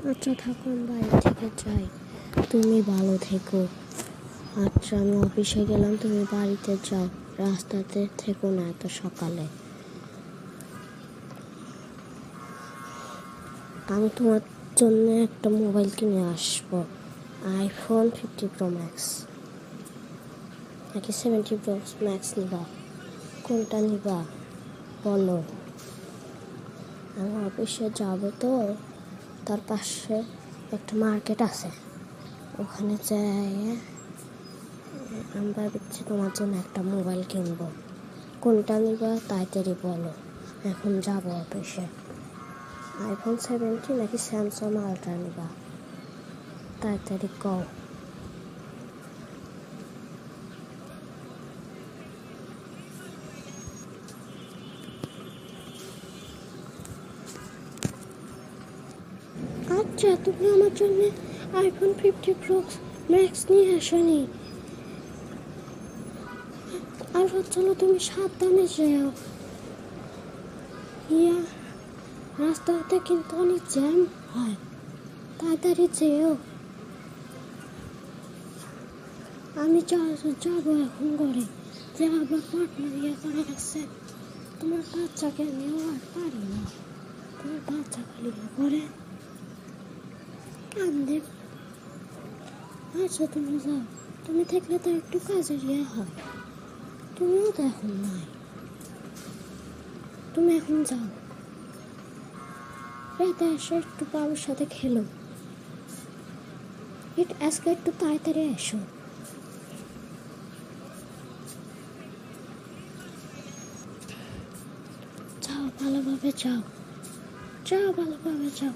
আচ্ছা থাকো, আমি বাইরে থেকে যাই, তুমি ভালো থেকো। আচ্ছা আমি অফিসে গেলাম, তুমি বাড়িতে যাও, রাস্তাতে থেকো না এত সকালে। আমি তোমার জন্য একটা মোবাইল কিনে আসবো, আইফোন 50 প্রো ম্যাক্স নাকি 70 প্রো ম্যাক্স নিবা? কোনটা নিবা বলো। আমি অফিসে যাবো তো, তার পাশে একটা মার্কেট আছে, ওখানে যাই আমি ভাবছি তোমার জন্য একটা মোবাইল কিনবো। কোনটা নিবা তাড়াতাড়ি বলো, এখন যাবো অফিসে। আইফোন 70 নাকি স্যামসাং আলট্রা নিবা, তাড়াতাড়ি কও। আচ্ছা তুমি আমার জন্য আইফোন 50 প্রো ম্যাক্স নিয়ে আসনি, আর চলো তুমি সাবধানে যেও। ইয়া, রাস্তাতে কিন্তু অনেক জ্যাম হয়, তাড়াতাড়ি যেও। আমি যাবো এখন ঘরে, যে আবার পার্টনার ইয়ে করার আছে। তোমার বাচ্চাকে নিয়েও আর পারি না, তোমার বাচ্চা খালি করে কান্দে। আচ্ছা তুমি যাও, তুমি থাকলে তো একটু কাজের ইয়ে হয়, তুমিও তো এখন নাই, তুমি এখন যাও, রাতে এসে একটু বাবুর সাথে খেলো, আজকে একটু তাড়াতাড়ি এসো। যাও ভালোভাবে যাও, যাও ভালোভাবে যাও।